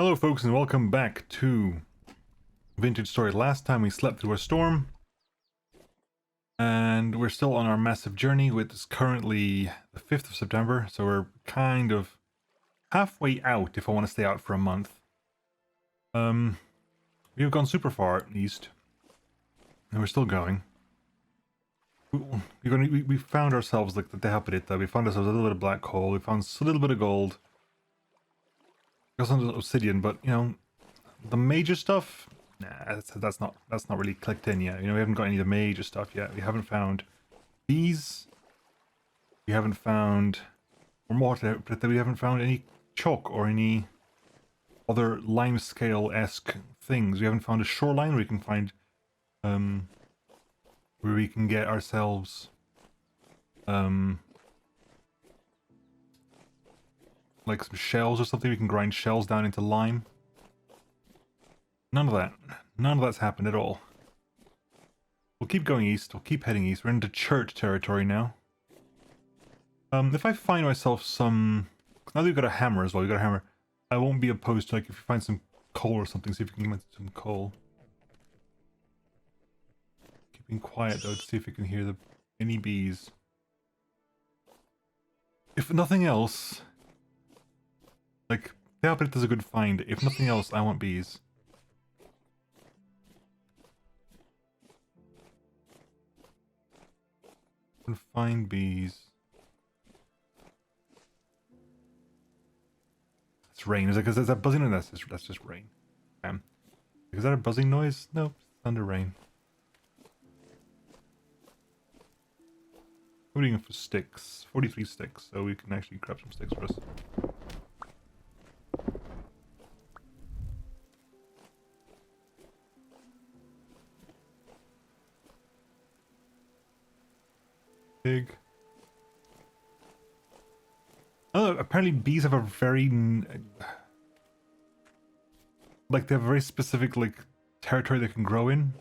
Hello folks and welcome back to Vintage Story. Last time we slept through a storm and we're still on our massive journey, with it's currently the 5th of September, so we're kind of halfway out if I want to stay out for a month. We've gone super far east and we're still going. We found ourselves like the Dehaperita, we found ourselves a little bit of black coal, we found a little bit of gold. Got some obsidian, but you know, the major stuff, nah, that's not really clicked in yet. You know, we haven't got any of the major stuff yet. We haven't found these. We haven't found, or more, but we haven't found any chalk or any other limescale-esque things. We haven't found a shoreline where we can find, where we can get ourselves, like some shells or something. We can grind shells down into lime. None of that. None of that's happened at all. We'll keep going east. We'll keep heading east. We're into church territory now. If I find myself some... Now that we've got a hammer as well, we've got a hammer. I won't be opposed to, like, if you find some coal or something, see if you can get some coal. Keeping quiet though to see if you can hear any bees. If nothing else... Like, yeah, but it is a good find. If nothing else, I want bees. Find bees. It's rain. Is that buzzing noise? That's just rain. Is that a buzzing noise? Nope. Thunder rain. What are you looking for? Sticks. 43 sticks, so we can actually grab some sticks for us. Pig. Oh, apparently bees have a very... Like, they have a very specific, like, territory they can grow in.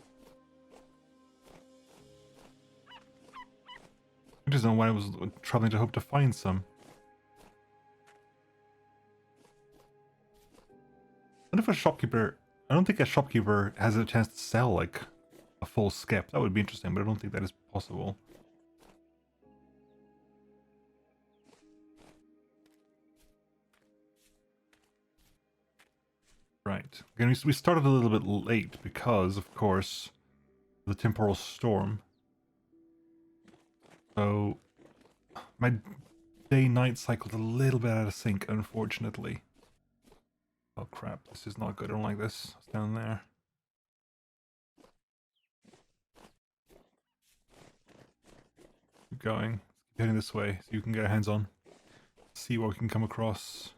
I just don't know why I was traveling to hope to find some. What if a shopkeeper... I don't think a shopkeeper has a chance to sell, like, a full skep. That would be interesting, but I don't think that is possible. Right. Again, we started a little bit late because, of course, the temporal storm. So, my day-night cycle's a little bit out of sync, unfortunately. Oh crap, this is not good. I don't like this. It's down there. Keep going. Keep heading this way so you can get our hands on. See what we can come across.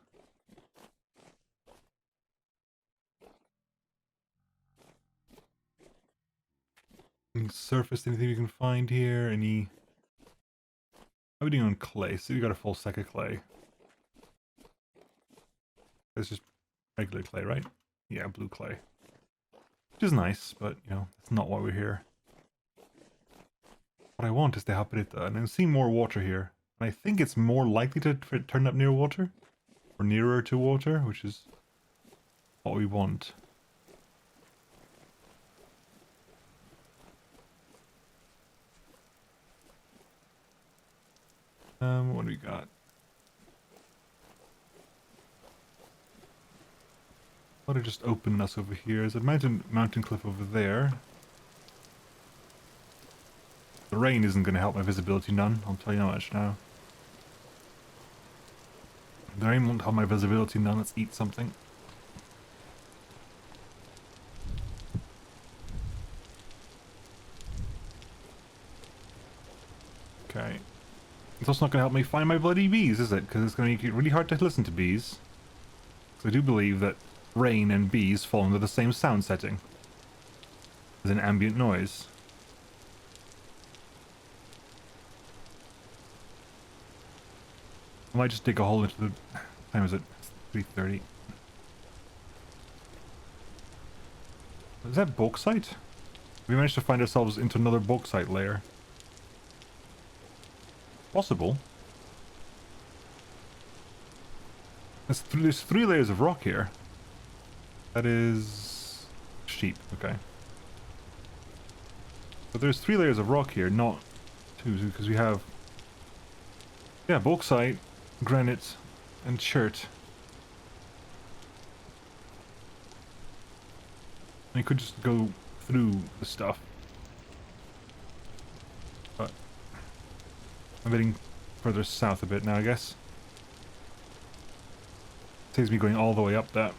Any surface, anything we can find here? Any... How are we doing on clay? So we got a full stack of clay. It's just regular clay, right? Yeah, blue clay. Which is nice, but, you know, that's not why we're here. What I want is to help it, and I'm seeing more water here. And I think it's more likely to turn up near water. Or nearer to water, which is what we want. What do we got? What to just open us over here? There's a mountain cliff over there. The rain isn't going to help my visibility none, I'll tell you how much now. The rain won't help my visibility none. Let's eat something. Okay. It's also not going to help me find my bloody bees, is it? Because it's going to make it really hard to listen to bees. So I do believe that rain and bees fall under the same sound setting as an ambient noise. I might just dig a hole into the... What time is it? It's 3:30. Is that bauxite? We managed to find ourselves into another bauxite layer. Possible. There's 3 layers of rock here. That is sheep, okay. But there's 3 layers of rock here, not 2, because we have, yeah, bauxite, granite, and chert. I could just go through the stuff. But I'm heading further south a bit now, I guess. Saves me going all the way up that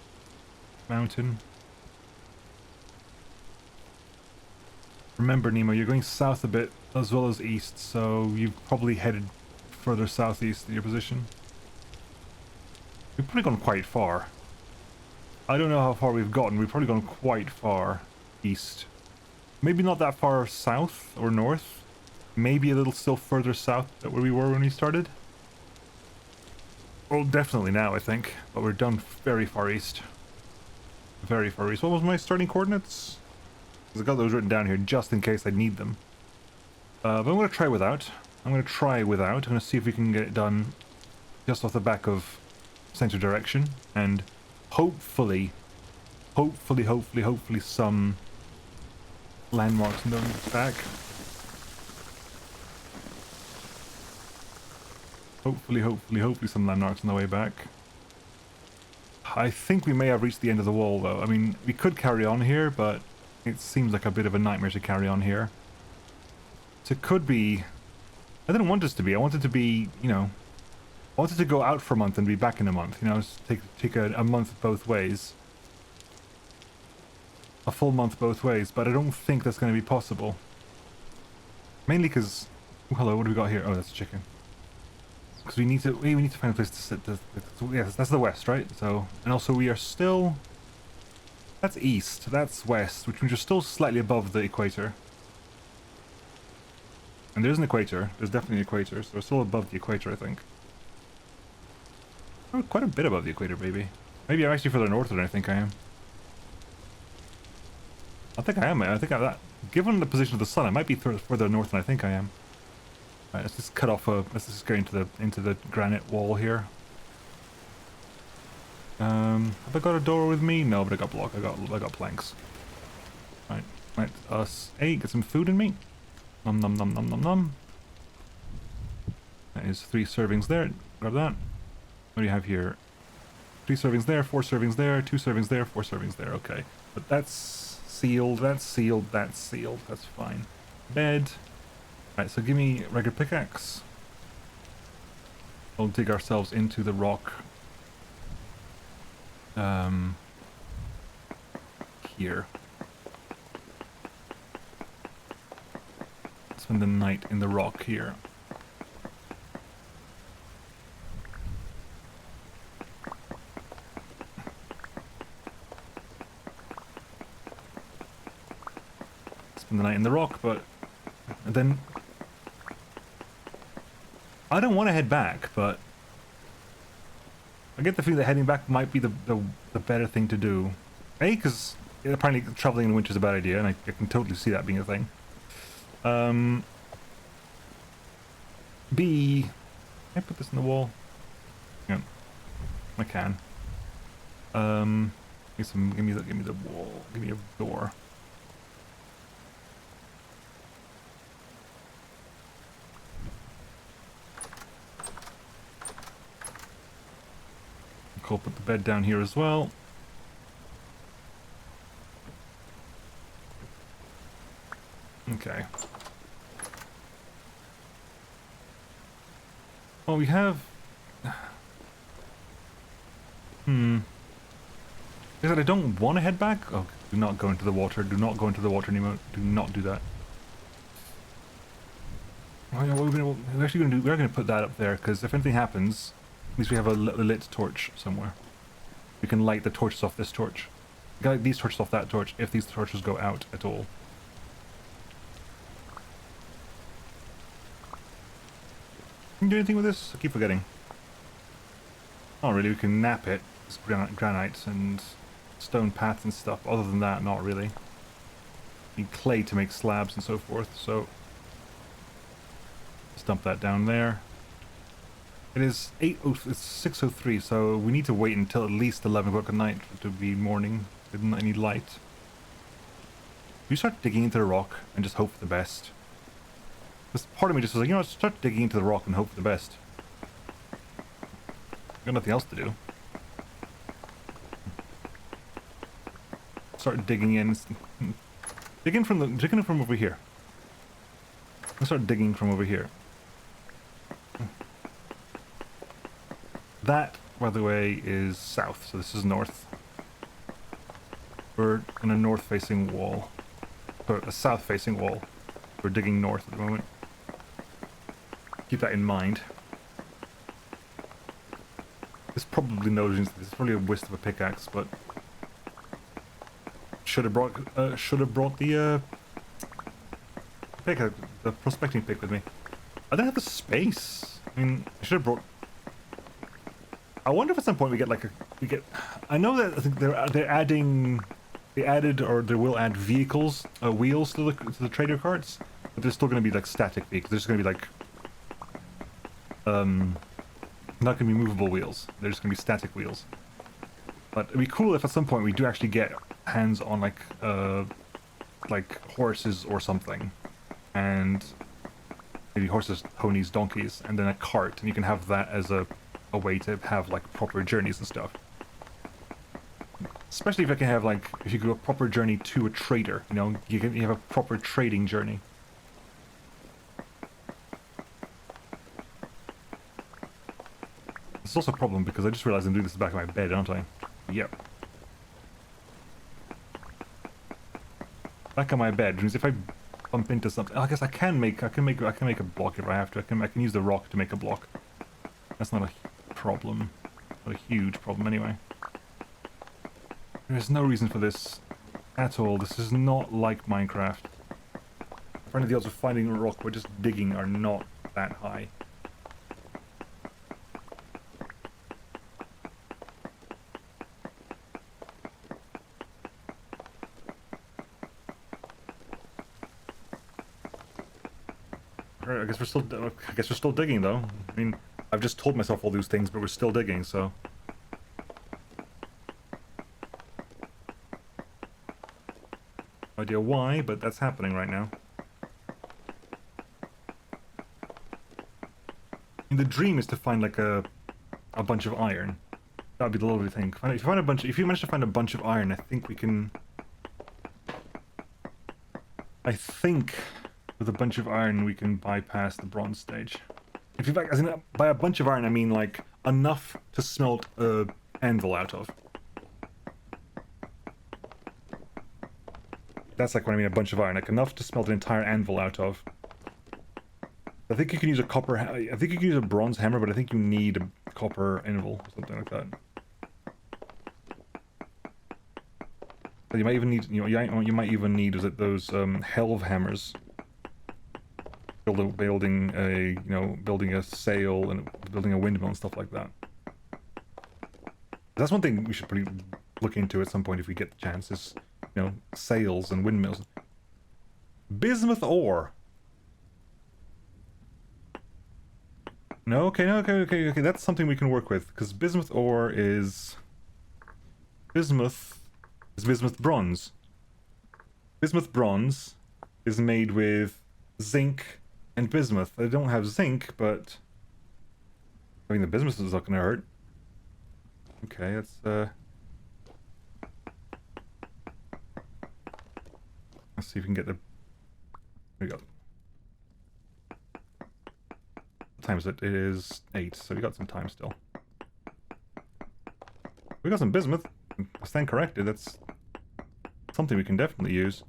mountain. Remember, Nemo, you're going south a bit as well as east, so you've probably headed further southeast in your position. We've probably gone quite far. I don't know how far we've gotten. We've probably gone quite far east. Maybe not that far south or north. Maybe a little still further south than where we were when we started. Well, definitely now, I think. But we're done very far east. Very far east. What was my starting coordinates? Because I got those written down here just in case I need them. But I'm going to try without. I'm going to see if we can get it done just off the back of center direction. And hopefully some landmarks in the back. Hopefully some landmarks on the way back. I think we may have reached the end of the wall, though. I mean, we could carry on here, but it seems like a bit of a nightmare to carry on here. So it could be... I didn't want this to be. I wanted to be, you know... I wanted to go out for a month and be back in a month. You know, take a month both ways. A full month both ways, but I don't think that's going to be possible. Mainly because... Oh, hello, what do we got here? Oh, that's a chicken. Because we need to find a place to sit. Yes, that's the west, right? So, and also we are still... That's east, that's west, which means we're still slightly above the equator. And there's an equator. There's definitely an equator, so we're still above the equator, I think. Oh, quite a bit above the equator, maybe. Maybe I'm actually further north than I think I am. I think I am. I think that, given the position of the sun, I might be further north than I think I am. Alright, let's just cut off let's just go into the granite wall here. Have I got a door with me? No, but I got block. I got planks. Right, us. Hey, get some food in me. Nom nom nom nom nom nom. That is 3 servings there. Grab that. What do you have here? 3 servings there, 4 servings there, 2 servings there, 4 servings there. Okay, but that's sealed. That's sealed. That's sealed. That's fine. Bed. Right, so give me regular pickaxe. We'll dig ourselves into the rock. Here. Spend the night in the rock here. Spend the night in the rock, but then I don't want to head back, but I get the feeling that heading back might be the better thing to do. A, because apparently traveling in the winter is a bad idea, and I can totally see that being a thing. B, can I put this in the wall? Yeah, I can. Give me the wall. Give me a door. Cool, put the bed down here as well. Okay. Well, we have... Is that I don't want to head back? Oh, do not go into the water. Do not go into the water, Nemo. Do not do that. Well, yeah, we're going to put that up there, because if anything happens, at least we have a lit torch somewhere. We can light the torches off this torch. We can light these torches off that torch if these torches go out at all. Can you do anything with this? I keep forgetting. Oh, really? We can nap it. It's granite and stone paths and stuff. Other than that, not really. Need clay to make slabs and so forth, so... Let's dump that down there. It is it's 6:03, so we need to wait until at least 11 o'clock at night to be morning. with not any light. You start digging into the rock and just hope for the best. This part of me just was like, you know, start digging into the rock and hope for the best. Got nothing else to do. Start digging in. Digging from over here. Let's start digging from over here. That, by the way, is south, so this is north. We're in a north-facing wall. Or a south-facing wall. We're digging north at the moment. Keep that in mind. There's probably no reason. This is probably a waste of a pickaxe, but should have brought the pickaxe, the prospecting pick with me. I don't have the space. I mean, I should have brought. I wonder if at some point we get I know that I think they're adding. They added, or they will add vehicles, wheels to the trader carts, but they're still going to be like static vehicles. They're just going to be like, not going to be movable wheels. They're just going to be static wheels. But it'd be cool if at some point we do actually get hands on like horses or something, and maybe horses, ponies, donkeys, and then a cart, and you can have that as a way to have like proper journeys and stuff. Especially if I can have like, if you do a proper journey to a trader, you know, you have a proper trading journey. It's also a problem because I just realized I'm doing this at the back of my bed, aren't I? Yep. Back of my bed means if I bump into something, I guess I can make a block if I have to. I can use the rock to make a block. That's not a problem. Not a huge problem anyway. There's no reason for this at all. This is not like Minecraft. Apparently the odds of finding a rock we're just digging are not that high. I guess we're still digging though. I mean, I've just told myself all these things, but we're still digging, so. No idea why, but that's happening right now. And the dream is to find like a bunch of iron. That would be the lovely thing. If you manage to find a bunch of iron, I think we can. I think with a bunch of iron we can bypass the bronze stage. If you as in by a bunch of iron I mean like enough to smelt a anvil out of. That's like what I mean, a bunch of iron, like enough to smelt an entire anvil out of. I think you can use a copper. I think you can use a bronze hammer, but I think you need a copper anvil or something like that. But you might even need, you might even need those helve hammers. Building a sail and building a windmill and stuff like that. That's one thing we should probably look into at some point if we get the chance. Is sails and windmills. Bismuth ore. No, okay. That's something we can work with because bismuth ore is bismuth bronze. Bismuth bronze is made with zinc and bismuth. I don't have zinc, but I mean the bismuth is not gonna hurt. Okay, let's see if we can get the. There we go. What time is it? It is 8, so we got some time still. We got some bismuth. I stand corrected. That's something we can definitely use.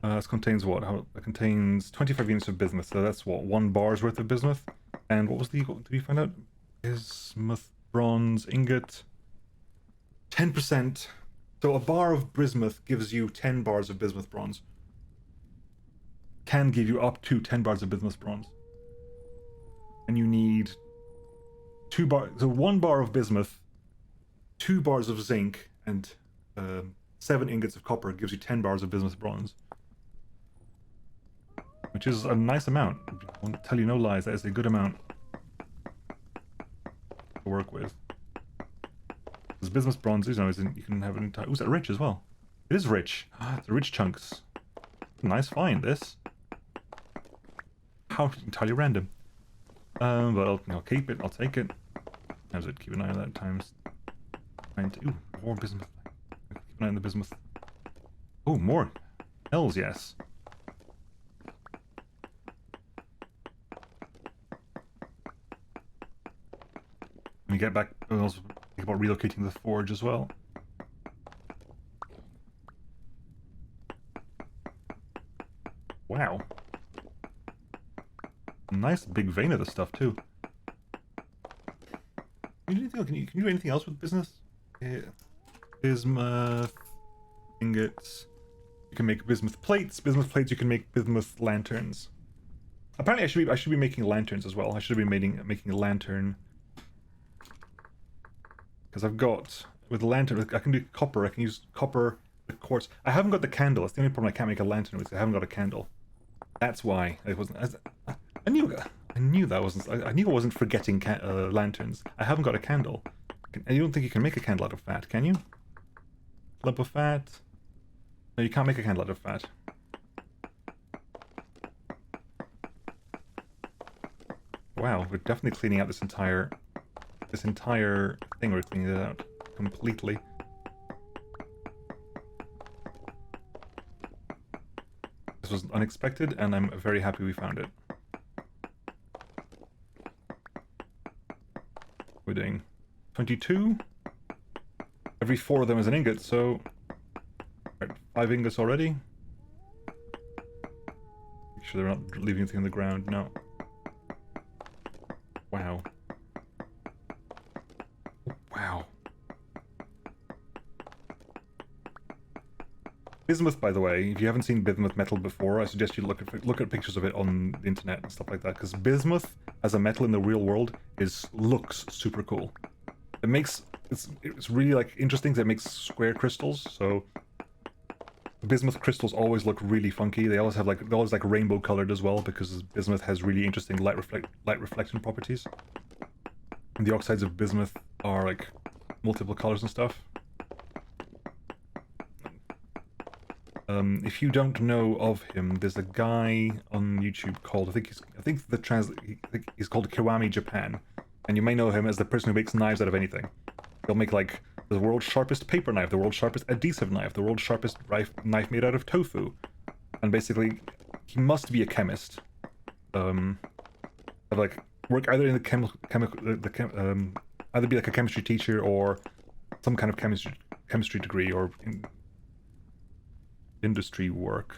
This contains what? It contains 25 units of bismuth, so that's what, 1 bar's worth of bismuth. And what was the? Did we find out? Bismuth bronze ingot. 10%. So a bar of bismuth gives you 10 bars of bismuth bronze. Can give you up to 10 bars of bismuth bronze. And you need 2 bars. So 1 bar of bismuth, 2 bars of zinc, and 7 ingots of copper gives you 10 bars of bismuth bronze. Which is a nice amount. I won't tell you no lies, that is a good amount to work with. There's bismuth bronze, you know, you can have an entire... Ooh, is that rich as well? It is rich. It's rich chunks. Nice find, this. How entirely random. But I'll keep it, I'll take it. How's it? Keep an eye on that times. Ooh, more bismuth. Keep an eye on the bismuth. Oh, more. Hells yes. When you get back, I'll also think about relocating the forge as well. Wow. Nice big vein of this stuff too. Can you do anything else with business? Bismuth ingots. You can make bismuth plates. Bismuth plates. You can make bismuth lanterns. Apparently, I should be making lanterns as well. I should be making a lantern. Because I've got with the lantern, I can do copper. I can use copper, the quartz. I haven't got the candle. That's the only problem. I can't make a lantern with. I haven't got a candle. That's why it wasn't. I knew that wasn't. I knew I wasn't forgetting lanterns. I haven't got a candle. And you don't think you can make a candle out of fat, can you? Lump of fat. No, you can't make a candle out of fat. Wow, we're definitely cleaning out this entire thing. We're cleaning it out completely. This was unexpected, and I'm very happy we found it. We're doing 22. Every 4 of them is an ingot, so 5 ingots already. Make sure they're not leaving anything on the ground. No. Wow. Wow. Bismuth, by the way, if you haven't seen bismuth metal before, I suggest you look at pictures of it on the internet and stuff like that, because bismuth as a metal in the real world looks super cool. It makes it's really like interesting because it makes square crystals. So the bismuth crystals always look really funky. They're always like rainbow colored as well, because bismuth has really interesting light reflection properties. And the oxides of bismuth are like multiple colors and stuff. If you don't know of him, there's a guy on YouTube called I think he's called Kiwami Japan, and you may know him as the person who makes knives out of anything. He'll make like the world's sharpest paper knife, the world's sharpest adhesive knife, the world's sharpest knife made out of tofu, and basically he must be a chemist. Like work either in the either be like a chemistry teacher or some kind of chemistry degree or in industry work.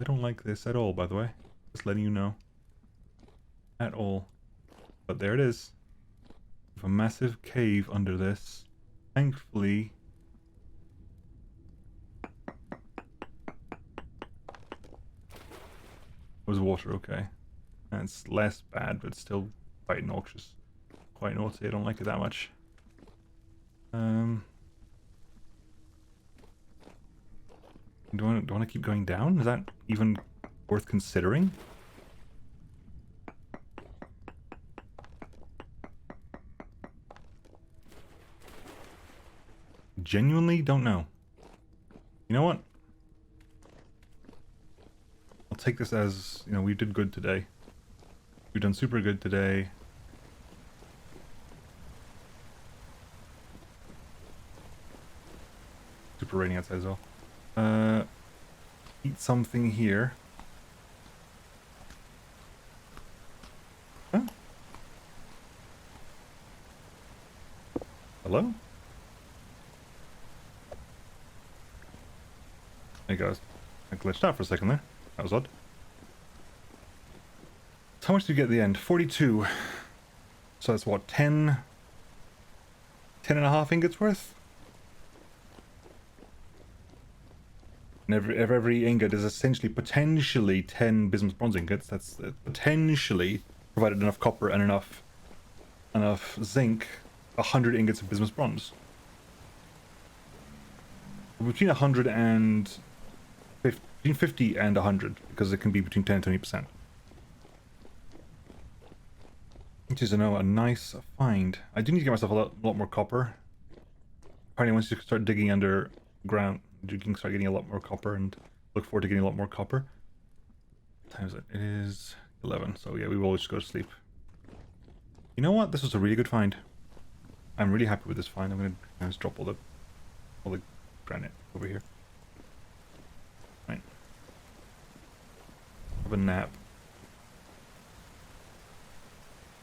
I don't like this at all, by the way. Just letting you know. At all. But there it is. With a massive cave under this. Thankfully. Was water okay? And it's less bad, but still quite noxious. Quite naughty. I don't like it that much. Do I want to keep going down? Is that even worth considering? Genuinely don't know. You know what? I'll take this as, you know, we did good today. We've done super good today. Super raining outside as well. Eat something here. Huh? Hello? Hey guys, I glitched out for a second there. That was odd. How much did you get at the end? 42. So that's what, 10 and a half ingots worth? And every ingot is essentially potentially 10 bismuth bronze ingots. That's potentially, provided enough copper and enough zinc, 100 ingots of bismuth bronze. Between 100 and between 50 and 100, because it can be between 10 and 20%. Which is, a nice find. I do need to get myself a lot more copper. Apparently once you start digging underground, you can start getting a lot more copper, and look forward to getting a lot more copper. What time is it? It is 11, so yeah, we will just go to sleep. You know what? This was a really good find. I'm really happy with this find. I'm going to just drop all the granite over here. Right. Have a nap.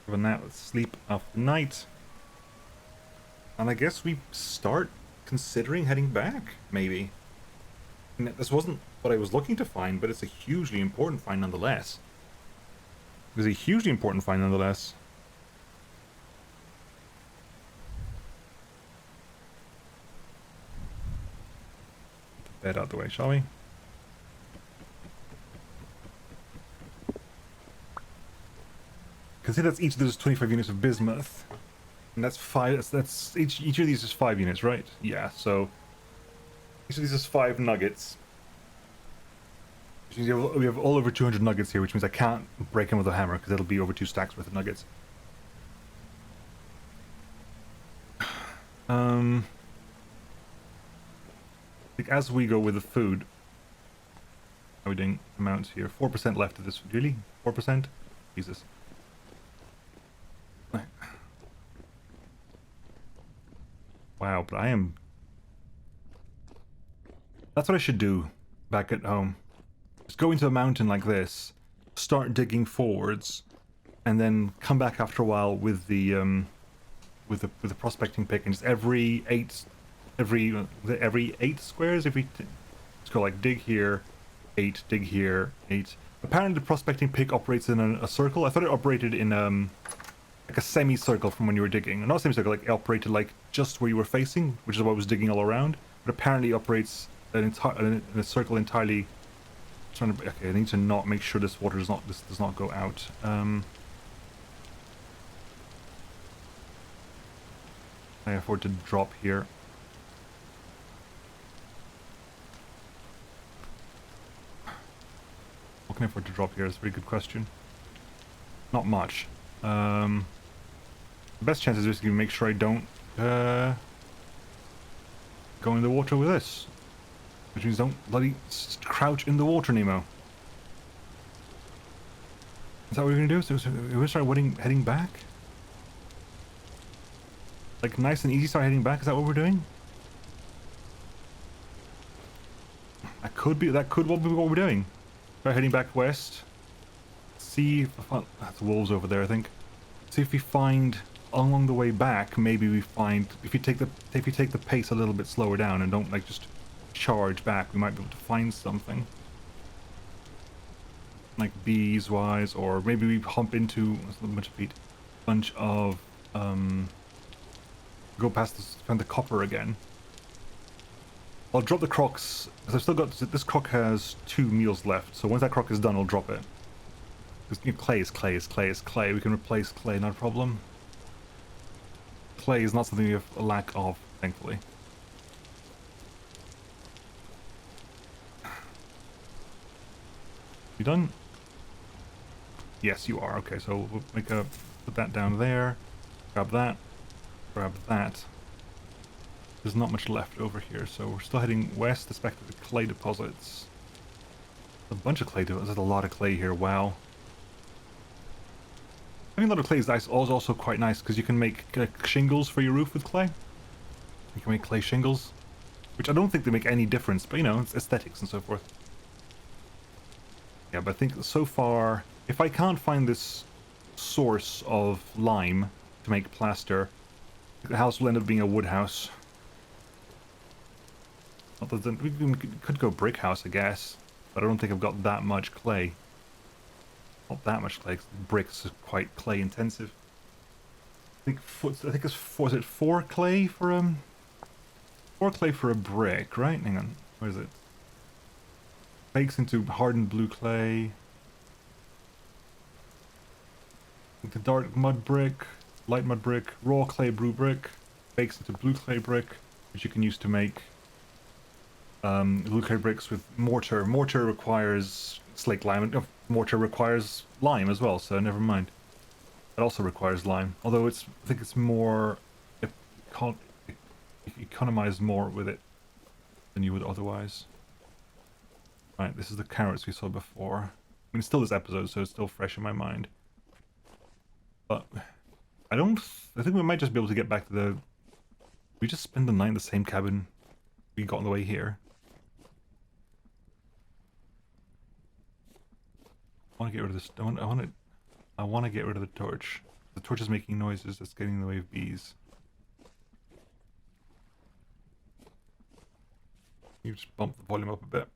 Have a nap, sleep after night. And I guess we start considering heading back, maybe. And this wasn't what I was looking to find, but it's a hugely important find nonetheless. It was a hugely important find nonetheless. Get the bed out the way, shall we? Consider that's each of those 25 units of bismuth. And that's 5, that's each of these is 5 units, right? Yeah, so each of these is 5 nuggets. Which means we have all over 200 nuggets here, which means I can't break them with a hammer, because it'll be over 2 stacks worth of nuggets. Like as we go with the food, how are we doing amounts here? 4% left of this, really? 4%? Jesus. Wow, but I am... That's what I should do back at home. Just go into a mountain like this, start digging forwards, and then come back after a while with the prospecting pick, and just every 8 squares, let's go like dig here, 8, dig here, 8. Apparently the prospecting pick operates in a circle. I thought it operated in like a semicircle from when you were digging. Not a semicircle, like it operated like just where you were facing, which is why I was digging all around. But apparently it operates in a circle entirely. Okay, I need to not make sure this water does not go out. I afford to drop here. What can I afford to drop here? That's a very good question. Not much. The best chance is just to make sure I don't go in the water with this. Which means don't bloody crouch in the water, Nemo. Is that what we're gonna do? So we're gonna start heading back? Like nice and easy start heading back? Is that what we're doing? That could be what we're doing. Start heading back west. See if that's wolves over there, I think. See if we find along the way back, maybe we find if you take the pace a little bit slower down and don't like just charge back, we might be able to find something. Like bees wise, or maybe we hump into a bunch of go past this, find the copper again. I'll drop the crocs, because I've still got this croc has 2 meals left, so once that croc is done I'll drop it. Because clay is clay. We can replace clay, not a problem. Clay is not something we have a lack of, thankfully. You done? Yes, you are. Okay, so we'll put that down there. Grab that. Grab that. There's not much left over here, so we're still heading west, expect the clay deposits. A bunch of clay deposits. There's a lot of clay here. Wow. Having a lot of clay is also quite nice because you can make shingles for your roof with clay. You can make clay shingles, which I don't think they make any difference, but you know, it's aesthetics and so forth. Yeah, but I think so far, if I can't find this source of lime to make plaster, the house will end up being a wood house. Other than we could go brick house, I guess, but I don't think I've got that much clay. Not that much clay. Bricks is quite clay intensive. I think it's 4 clay for 4 clay for a brick, right? Hang on, where is it? Bakes into hardened blue clay. The dark mud brick, light mud brick, raw clay blue brick, bakes into blue clay brick, which you can use to make blue clay bricks with mortar. Mortar requires slaked lime. Mortar requires lime as well, so never mind. It also requires lime, although I think it's more, it can't, you economize more with it than you would otherwise. Right, this is the carrots we saw before. I mean, it's still this episode, so it's still fresh in my mind. But I think we might just be able to get back to the, we just spend the night in the same cabin we got on the way here. I want to get rid of this, I want to get rid of the torch. The torch is making noises that's getting in the way of bees. You just bump the volume up a bit.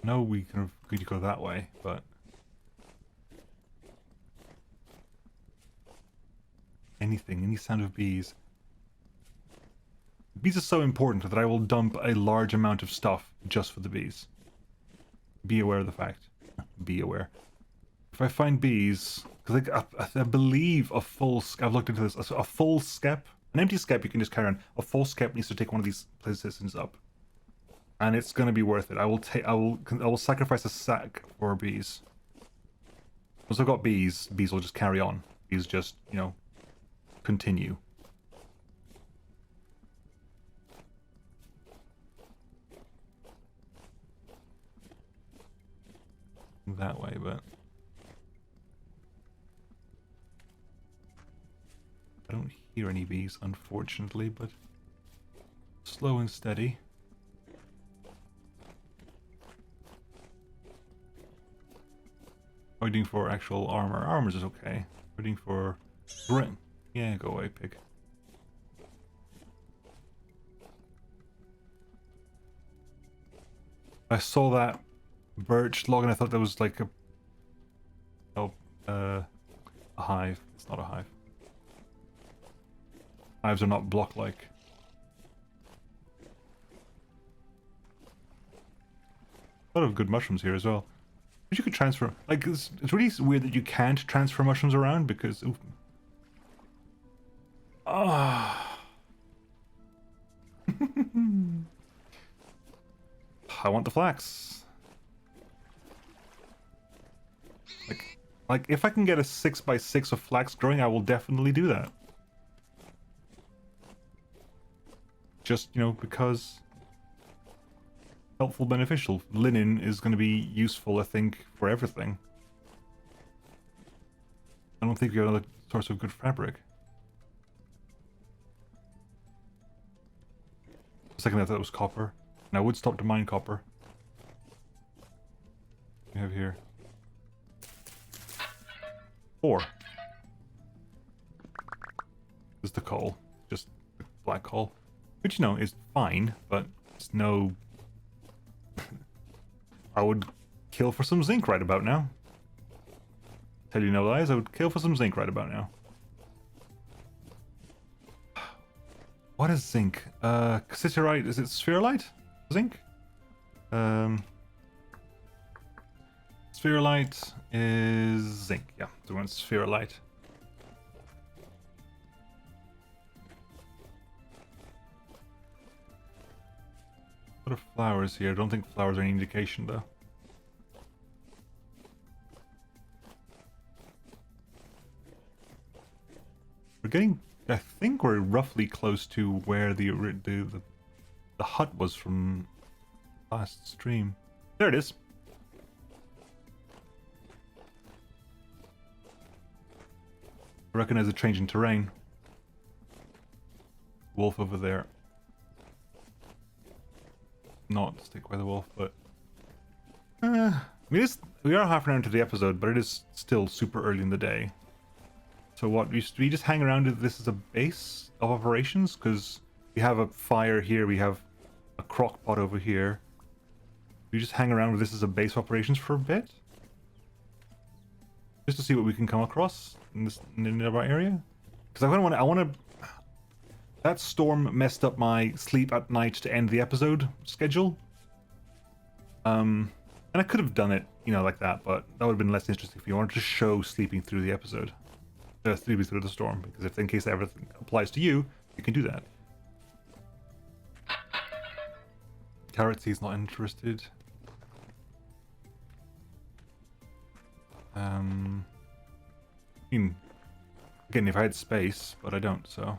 No, we kind of could go that way, but anything, any sound of bees. Bees are so important that I will dump a large amount of stuff just for the bees. Be aware of the fact. Be aware. If I find bees, because I believe a full, I've looked into this, a full skep, an empty skep you can just carry on, a full skep needs to take one of these positions up. And it's going to be worth it. I will sacrifice a sack for bees. Once I've got bees, bees will just carry on. Bees just, you know, continue. That way, but I don't hear any bees, unfortunately, but slow and steady. Waiting for actual armor. Armor's is okay. Waiting for ring. Yeah, go away, pig. I saw that birch log and I thought that was like a hive. It's not a hive. Hives are not block-like. A lot of good mushrooms here as well. But you could transfer, like, it's really weird that you can't transfer mushrooms around because, oof. Ah. I want the flax. Like if I can get a 6x6 of flax growing, I will definitely do that. Just, you know, because helpful, beneficial. Linen is going to be useful, I think, for everything. I don't think we have another source of good fabric. For a second I thought it was copper. And I would stop to mine copper. What do we have here? 4. This is the coal. Just black coal. Which, you know, is fine, but it's no... I would kill for some zinc right about now. Tell you no lies, I would kill for some zinc right about now. What is zinc? Cassiterite, is it spherolite? Zinc? Spherolite is zinc, yeah. So we want spherolite. A lot of flowers here. I don't think flowers are any indication though. We're getting, I think we're roughly close to where the hut was from last stream. There it is. I recognize a change in terrain. Wolf over there. Not stick by the wolf, but I mean, we are half an hour into the episode, but it is still super early in the day. So what, we just hang around with this as a base of operations? Because we have a fire here, we have a crock pot over here. We just hang around with this as a base of operations for a bit? Just to see what we can come across in the nearby area? Because I want to... That storm messed up my sleep at night to end the episode schedule. And I could have done it, you know, like that, but that would have been less interesting if you wanted to show sleeping through the episode. Sleeping through the storm, because if in case everything applies to you, you can do that. Carrot Seed's not interested. I mean, again, if I had space, but I don't, so.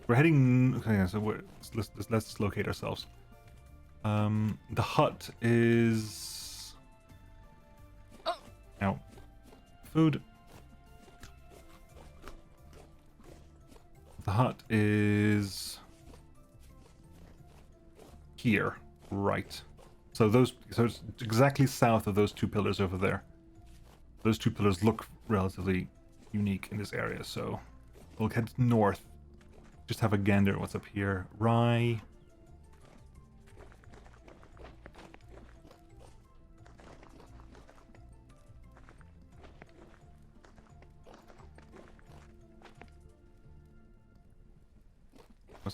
We're heading. Okay, so let's locate ourselves. The hut is. Now, food. The hut is here, right? So it's exactly south of those two pillars over there. Those two pillars look relatively unique in this area, so we'll head north. Just have a gander at what's up here. Rye.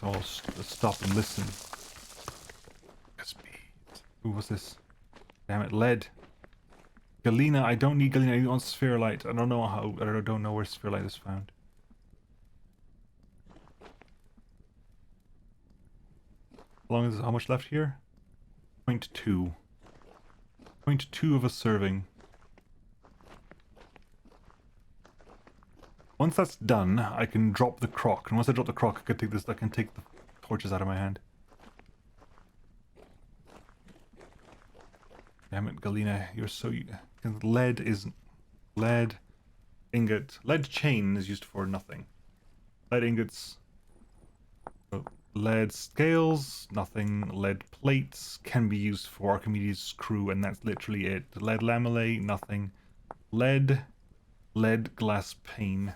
Let's stop and listen. Ooh, what's this? Damn it, lead. Galena, I don't need Galena, I want spherolite. I don't know where spherolite is found. How much left here? 0.2. 0.2 of a serving. Once that's done, I can drop the crock. And once I drop the crock, I can take the torches out of my hand. Damn it, Galena, you're so... Lead is... Lead ingot. Lead chain is used for nothing. Lead ingots... Lead scales, nothing. Lead plates can be used for Archimedes' screw, and that's literally it. Lead lamellae, nothing. Lead glass pane.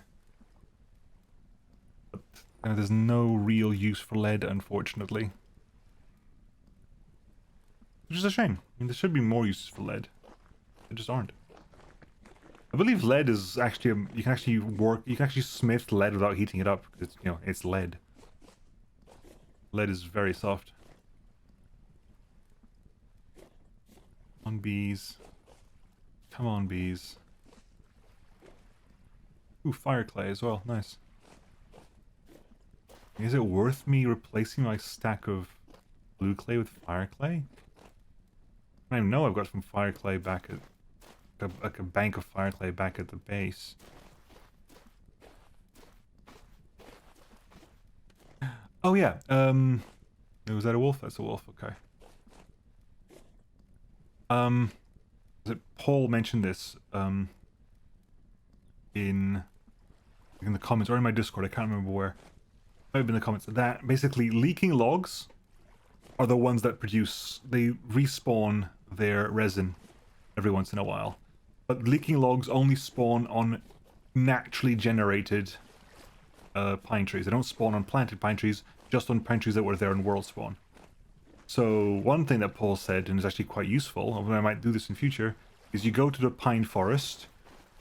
But there's no real use for lead, unfortunately. Which is a shame. I mean, there should be more uses for lead. There just aren't. I believe lead is actually you can actually smith lead without heating it up. It's, you know, it's lead. Lead is very soft. Come on, bees. Come on, bees. Ooh, fire clay as well. Nice. Is it worth me replacing my stack of blue clay with fire clay? I know I've got some fire clay back at... like a bank of fire clay back at the base. Oh yeah, was that a wolf? That's a wolf, okay. Paul mentioned this, in the comments, or in my Discord, I can't remember where. Might have been in the comments, that basically leaking logs are the ones that they respawn their resin every once in a while. But leaking logs only spawn on naturally generated pine trees. They don't spawn on planted pine trees, just on pine trees that were there in world spawn. So one thing that Paul said, and is actually quite useful, and I might do this in future, is you go to the pine forest,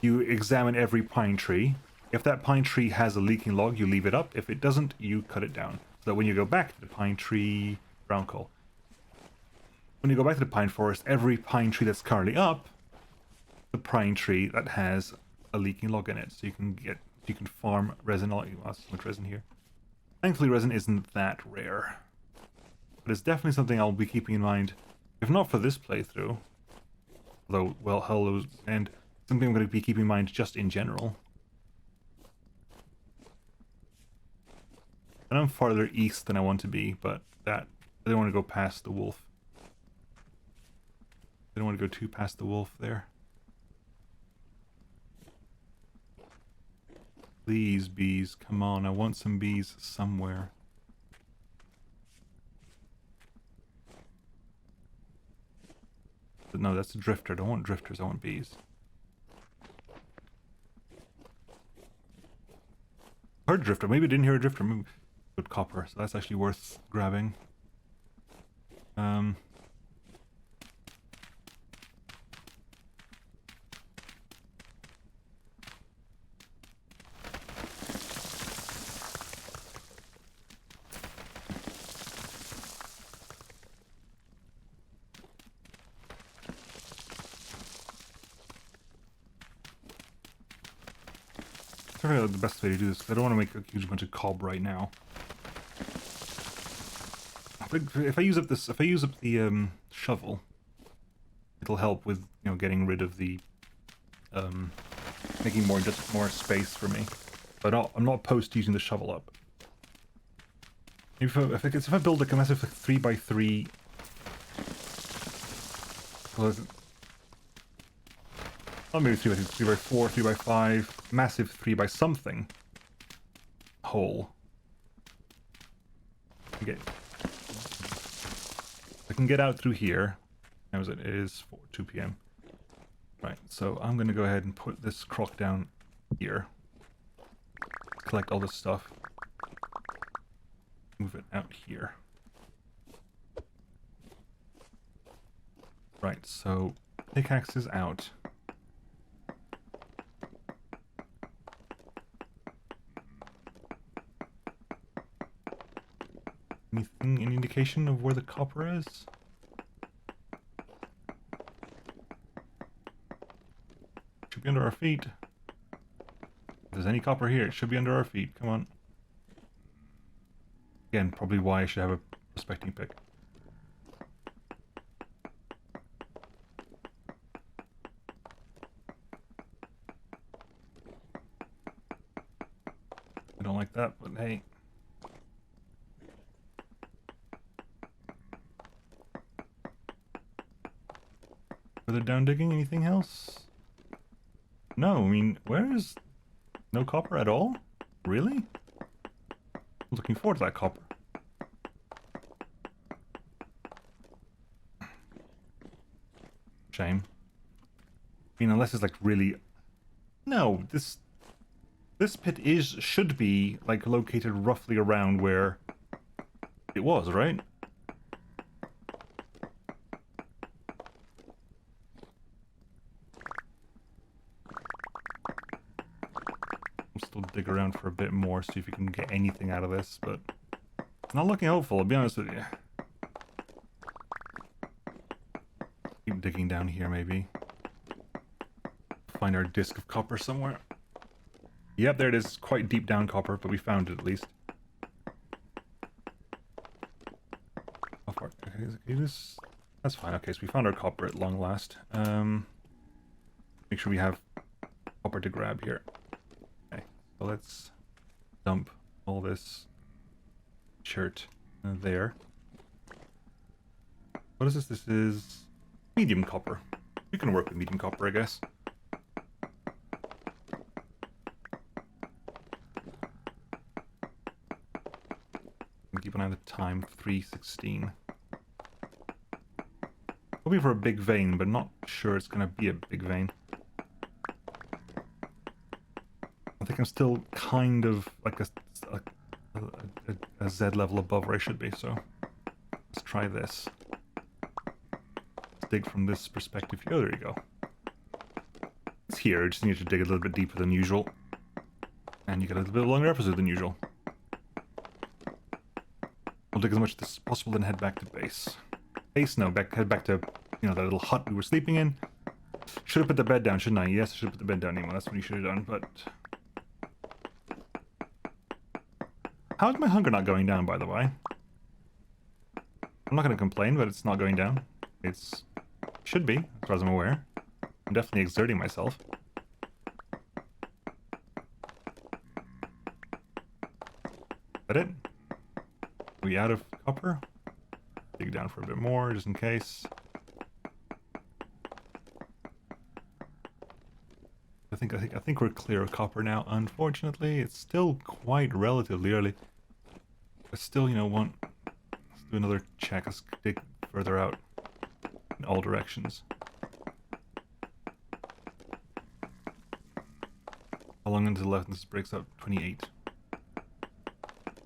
you examine every pine tree. If that pine tree has a leaking log, you leave it up. If it doesn't, you cut it down. So that when you go back to the pine tree, brown coal. When you go back to the pine forest, every pine tree that's currently up, the pine tree that has a leaking log in it. So you can farm resin. Oh, so much resin here. Thankfully, resin isn't that rare. But it's definitely something I'll be keeping in mind, if not for this playthrough. Although, well, hello, and something I'm going to be keeping in mind just in general. And I'm farther east than I want to be, but I don't want to go past the wolf. I don't want to go too past the wolf there. Please, bees, come on, I want some bees somewhere. But no, that's a drifter. I don't want drifters, I want bees. Heard drifter, maybe I didn't hear a drifter. Maybe good copper, so that's actually worth grabbing. I figure out the best way to do this. I don't want to make a huge bunch of cob right now. If I use up the shovel, it'll help with, you know, getting rid of the, making more space for me. But I'm not opposed to using the shovel up. If I build like a massive 3x3, well, not maybe 3x3, 3x4, 3x5, massive 3x something hole. Okay. I can get out through here. How is it? It is 2 p.m. Right, so I'm gonna go ahead and put this crock down here. Collect all this stuff. Move it out here. Right, so pickaxe is out. Anything, any indication of where the copper is? Should be under our feet. If there's any copper here, it should be under our feet. Come on. Again, probably why I should have a prospecting pick. I don't like that, but hey. Further down digging, anything else? No, I mean, where is no copper at all? Really? I'm looking forward to that copper. Shame. I mean, unless it's like really... No, this pit should be like located roughly around where it was, right? Still dig around for a bit more, see if we can get anything out of this, but it's not looking hopeful, I'll be honest with you. Keep digging down here, maybe. Find our disc of copper somewhere. Yep, there it is. Quite deep down copper, but we found it at least. How far? Okay, that's fine. Okay, so we found our copper at long last. Make sure we have copper to grab here. So let's dump all this shirt there. What is this? This is medium copper. We can work with medium copper, I guess. Keep an eye on the time, 3:16. Probably for a big vein, but not sure it's going to be a big vein. I think I'm still kind of like a Z level above where I should be, so let's try this. Let's dig from this perspective. Oh, there you go. It's here, I just need to dig a little bit deeper than usual. And you get a little bit longer episode than usual. We'll dig as much as possible, then head back to base. Base? No, head back to, you know, that little hut we were sleeping in. Should have put the bed down, shouldn't I? Yes, I should have put the bed down, Nemo. That's what you should have done, but... How is my hunger not going down, by the way? I'm not going to complain, but it's not going down. It's... should be, as far as I'm aware. I'm definitely exerting myself. Is that it? Are we out of copper? Dig down for a bit more, just in case. I think we're clear of copper now. Unfortunately, it's still quite relatively early. I still, you know, let's do another check. Let's dig further out in all directions. How long into the left? This breaks up 28.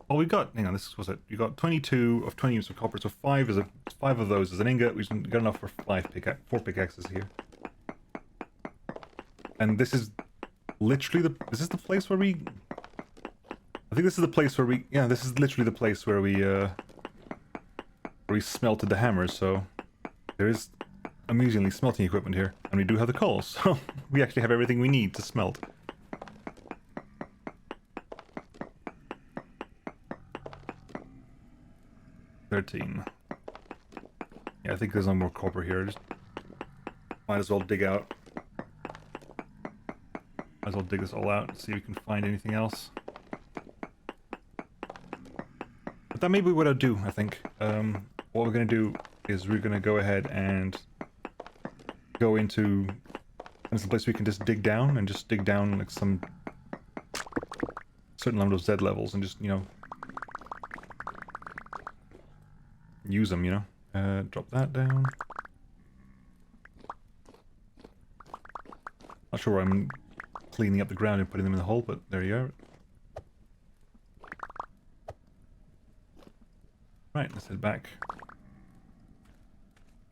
Oh, we got, hang on, this was it. You got 22 of 20 units of copper, so 5 of those is an ingot. We've got enough for 4 pickaxes here. And this is literally is this the place where we... I think this is the place where we... Yeah, this is literally the place where we smelted the hammers, so... There is amusingly smelting equipment here. And we do have the coal, so we actually have everything we need to smelt. Yeah, I think there's no more copper here. Might as well dig out. Might as well dig this all out and see if we can find anything else. But that may be what I'll do, I think. What we're going to do is we're going to go ahead and go into some place we can just dig down and just dig down like some certain number of Z levels and just, you know, use them, you know. Drop that down. Not sure why I'm cleaning up the ground and putting them in the hole, but there you are. Right, let's head back.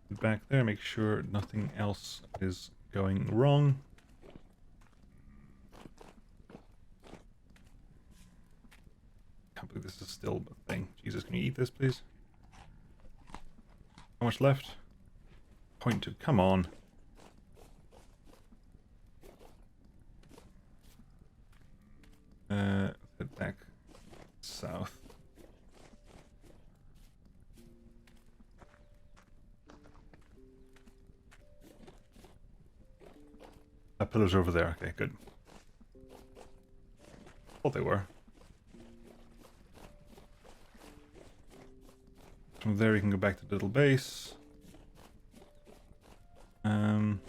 Head back there, make sure nothing else is going wrong. Can't believe this is still a thing. Jesus, can you eat this, please? How much left? 0.2. Come on. Head back south. That pillar's over there. Okay, good. Thought they were. From there we can go back to the little base. Got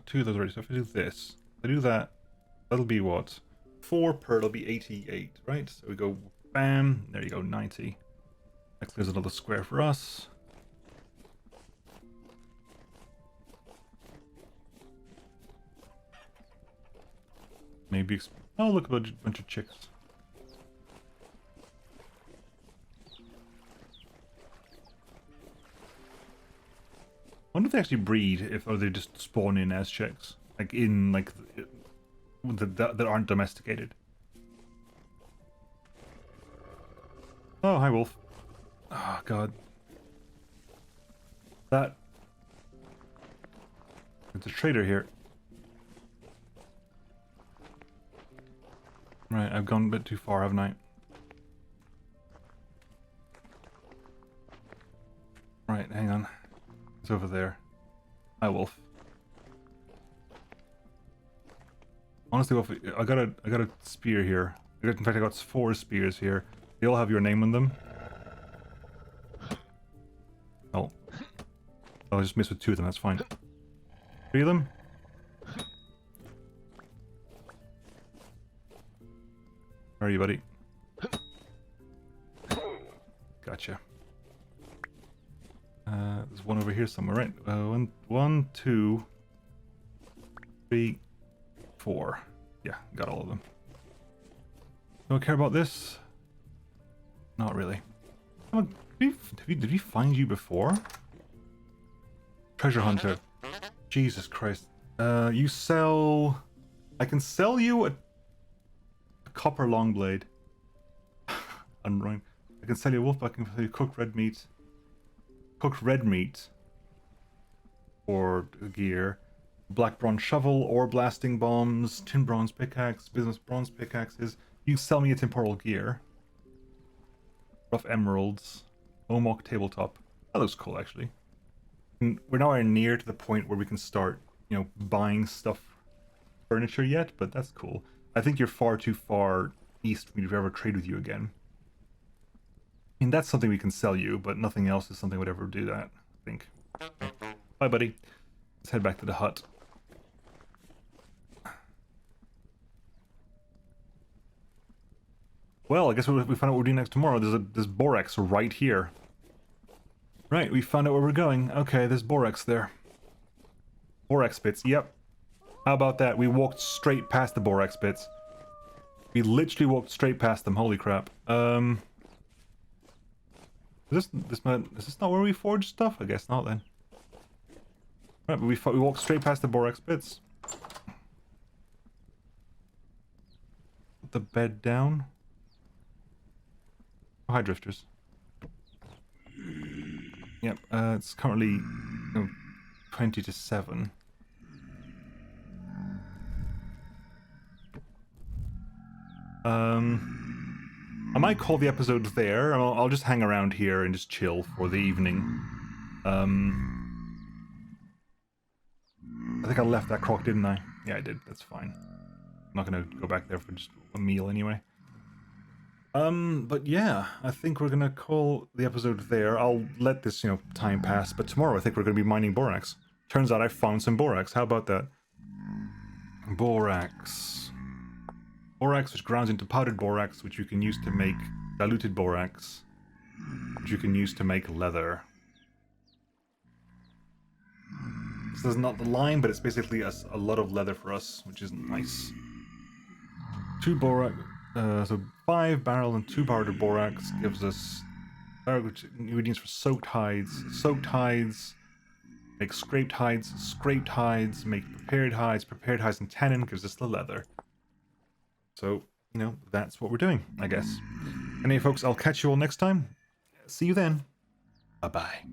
2 of those already, so if I do this, if I do that, that'll be what? 4 per, it'll be 88, right? So we go, bam, there you go, 90. That clears another square for us. Maybe, oh look, a bunch of chicks. I wonder if they actually breed, or they just spawn in as chicks, like in like that aren't domesticated. Oh, hi, wolf. Oh God, that. It's a trader here. Right, I've gone a bit too far, haven't I? Right, hang on. It's over there. Hi, wolf. Honestly, wolf, I got a spear here. In fact, I got 4 spears here. They all have your name on them. Oh. I just missed with 2 of them, that's fine. 3 of them? Where are you, buddy? Gotcha. There's one over here somewhere, right? 1, 2, 3, 4. Yeah, got all of them. Don't care about this? Not really. Oh, did we find you before? Treasure hunter. Jesus Christ. You sell... I can sell you a copper long blade. I'm wrong. I can sell you a wolf, I can sell you cooked red meat. Cooked red meat. Or gear. Black bronze shovel, ore blasting bombs, tin bronze pickaxe, bismuth bronze pickaxes. You sell me a temporal gear. Rough emeralds. Omok tabletop. That looks cool, actually. And we're nowhere near to the point where we can start, you know, buying stuff, furniture yet, but that's cool. I think you're far too far east for me to ever trade with you again. I mean, that's something we can sell you, but nothing else is something would ever do that, I think. Bye, buddy. Let's head back to the hut. Well, I guess we find out what we're doing next tomorrow. There's borax right here. Right, we found out where we're going. Okay, there's borax there. Borax pits, yep. How about that? We walked straight past the borax pits. We literally walked straight past them, holy crap. Is this not where we forged stuff? I guess not then. Right, but we walked straight past the borax pits. Put the bed down. Oh, hi, drifters. Yep, it's currently, you know, 20 to 7. I might call the episode there. I'll just hang around here and just chill for the evening. I think I left that crock, didn't I? Yeah, I did. That's fine. I'm not gonna go back there for just a meal anyway. But yeah, I think we're gonna call the episode there. I'll let this, time pass, but tomorrow I think we're gonna be mining borax. Turns out I found some borax. How about that? Borax. Borax, which grounds into powdered borax, which you can use to make diluted borax, which you can use to make leather. This is not the lime, but it's basically a lot of leather for us, which is nice. 2 borax, so 5 barrel and 2 powdered borax gives us ingredients for soaked hides. Soaked hides make scraped hides make prepared hides and tannin gives us the leather. So, that's what we're doing, I guess. Anyway, folks, I'll catch you all next time. See you then. Bye-bye.